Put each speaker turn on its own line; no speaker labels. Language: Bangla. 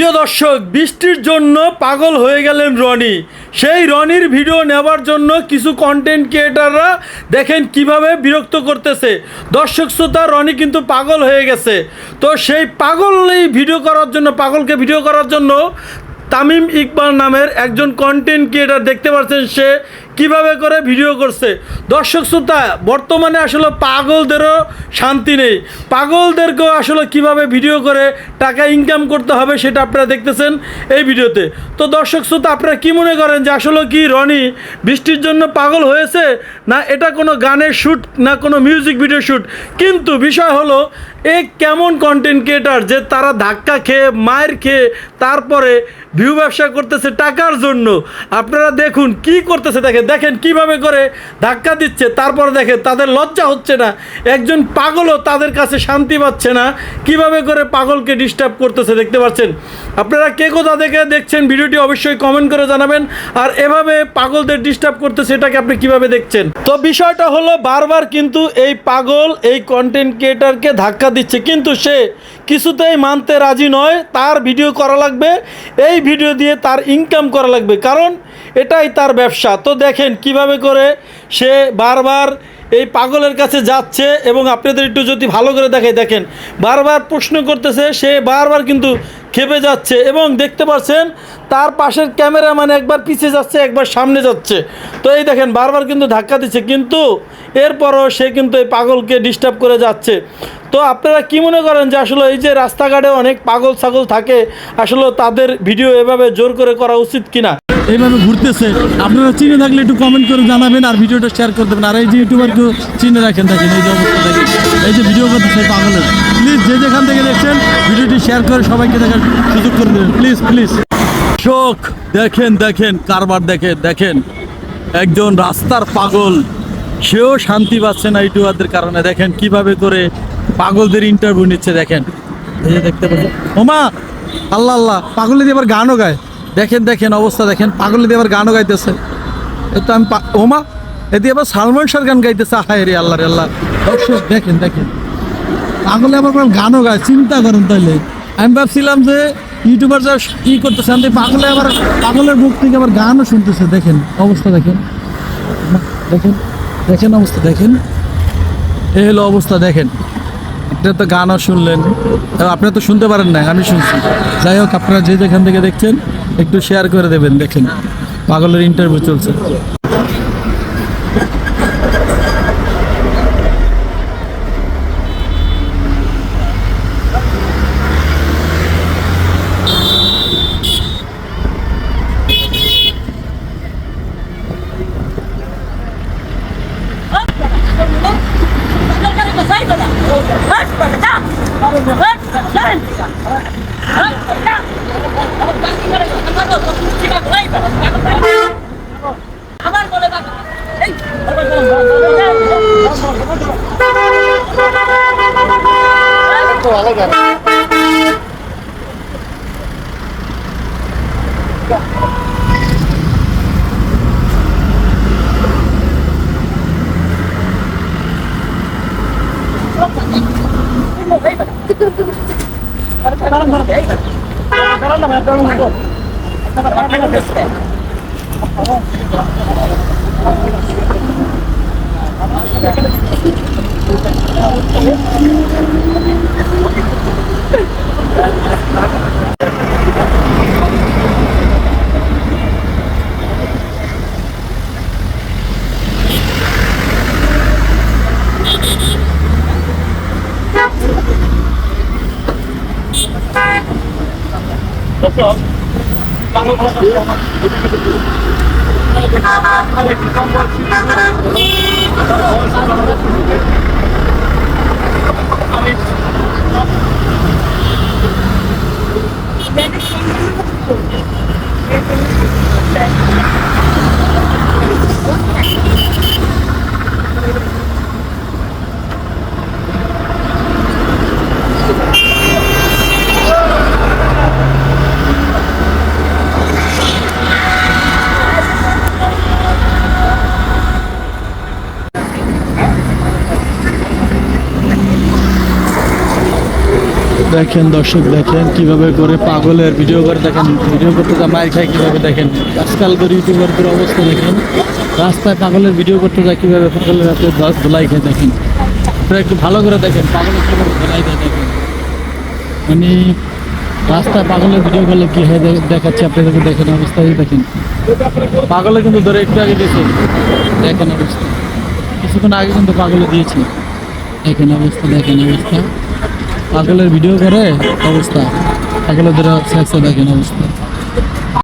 প্রিয় দর্শক, বৃষ্টির জন্য পাগল হয়ে গেলেন রনি। সেই রনির ভিডিও নেওয়ার জন্য কিছু কন্টেন্ট ক্রিয়েটাররা দেখেন কিভাবে বিরক্ত করতেছে। দর্শক শ্রোতা, রনি কিন্তু পাগল হয়ে গেছে। তো সেই পাগলই ভিডিও করার জন্য, পাগলকে ভিডিও করার জন্য তামিম ইকবাল নামের একজন কন্টেন্ট ক্রিয়েটার দেখতে পাচ্ছেন সে কিভাবে করে ভিডিও করছে। দর্শক শ্রোতা, বর্তমানে আসলে পাগলদেরও শান্তি নেই। পাগলদেরকেও আসলে কিভাবে ভিডিও করে টাকা ইনকাম করতে হবে সেটা আপনারা দেখতেছেন এই ভিডিওতে। তো দর্শক শ্রোতা, আপনারা কি মনে করেন যে আসলে কি রনি বৃষ্টির জন্য পাগল হয়েছে, না এটা কোনো গানের শ্যুট, না কোনো মিউজিক ভিডিও শ্যুট? কিন্তু বিষয় হলো এই কেমন কন্টেন্ট ক্রিয়েটার যে তারা ধাক্কা খেয়ে, মায়ের খেয়ে তারপরে ভিউ ব্যবসা করতেছে টাকার জন্য। আপনারা দেখুন কি করতেছে, দেখেন কিভাবে করে ধাক্কা দিচ্ছে। তারপরে দেখেন তাদের লজ্জা হচ্ছে না, একজন পাগলও তাদের কাছে শান্তি পাচ্ছে না, কিভাবে করে পাগলকে ডিস্টার্ব করতেছে দেখতে পাচ্ছেন। আপনারা কে কোথা থেকে দেখছেন ভিডিওটি অবশ্যই কমেন্ট করে জানাবেন। আর এভাবে পাগলদের ডিস্টার্ব করতেছে এটাকে আপনি কিভাবে দেখছেন? তো বিষয়টা হলো বারবার কিন্তু এই পাগল এই কন্টেন্ট ক্রিয়েটারকে ধাক্কা দিচ্ছে, কিন্তু সে কিছুতেই মানতে রাজি নয়। তার ভিডিও করা লাগবে, এই ভিডিও দিয়ে তার ইনকাম করা লাগবে, কারণ এটাই তার ব্যবসা। তো দেখেন কিভাবে করে সে বারবার এই পাগলের কাছে যাচ্ছে, এবং আপনাদের একটু যদি ভালো করে দেখেন বারবার প্রশ্ন করতেছে, সে বারবার কিন্তু খেপে যাচ্ছে। এবং দেখতে পাচ্ছেন তার পাশের ক্যামেরাম্যান একবার পিছিয়ে যাচ্ছে, একবার সামনে যাচ্ছে। তো এই দেখেন বারবার কিন্তু ধাক্কা দিচ্ছে, কিন্তু এরপরও সে কিন্তু এই পাগলকে ডিস্টার্ব করে যাচ্ছে। তো আপনারা কি মনে করেন যে আসলে এই যে রাস্তাঘাটে অনেক পাগল ছাগল থাকে, আসলে তাদের ভিডিও এভাবে জোর করে করা উচিত কিনা? এইভাবে ঘুরতেছে, আপনারা চিনে থাকলে একটু কমেন্ট করে জানাবেন আর ভিডিওটা শেয়ার করে দেবেন। আর এই যে ইউটিউবারকে চিনে রাখেন, দেখেন এই যে অবস্থা, দেখেন এই যে ভিডিও করতেছে পাগলের। প্লিজ যে যেখান থেকে দেখছেন ভিডিওটি শেয়ার করে সবাইকে দেখার সুযোগ করে দেবেন, প্লিজ প্লিজ। শোক দেখেন কারবার দেখেন একজন রাস্তার পাগল, সেও শান্তি পাচ্ছে না ইউটিউবারদের কারণে। দেখেন কিভাবে করে পাগলদের ইন্টারভিউ নিচ্ছে, দেখেন এই যে দেখতে পাচ্ছেন। ওমা আল্লাহ আল্লাহ, পাগলে দিয়ে আবার গানও গায়। দেখেন অবস্থা, দেখেন পাগলে দিয়ে আবার গানও গাইতেছে। তো আমি ওমা এদি আবার সালমান শাহর গান গাইতেছে। হায় রে আল্লাহ রে আল্লাহ। দর্শক দেখেন পাগলে আবার গানও গায়, চিন্তা করেন। তাইলে আমি ভাবছিলাম যে ইউটিউবার যা ই করতেছে, আমি পাগলে আবার পাগলের মুখ থেকে আবার গানও শুনতেছে। দেখেন অবস্থা, দেখেন অবস্থা, দেখেন এই হলো অবস্থা। দেখেন আপনারা তো গানও শুনলেন, আপনারা তো শুনতে পারেন না, আমি শুনছি। যাই হোক, আপনারা যে যেখান থেকে দেখছেন একটু শেয়ার করে দেবেন। দেখেন পাগলের ইন্টারভিউ চলছে। দেখেন দর্শক, দেখেন কিভাবে করে পাগলের ভিডিও করে, দেখেন ভিডিও করতে যা মার খায় কিভাবে, দেখেন আজকালকার ইউটিউবারদের অবস্থা দেখেন, রাস্তায় পাগলের ভিডিও করতে যায় কিভাবে পাগলের হাতে ধুলাই খায়। দেখেন আপনারা একটু ভালো করে দেখেন পাগলের কিভাবে ধুলাই দেয়। দেখেন মানে রাস্তায় পাগলের ভিডিও করলে কি হয় দেখাচ্ছে আপনাদেরকে। দেখেন অবস্থায়, দেখেন পাগলে কিন্তু ধরে একটু আগে দিয়েছে, দেখেন অবস্থা, কিছুক্ষণ আগে কিন্তু পাগলে দিয়েছে। দেখেন অবস্থা, দেখেন অবস্থা, পাগলের ভিডিও করে অবস্থা, পাগলের ধরে দেখেন অবস্থা।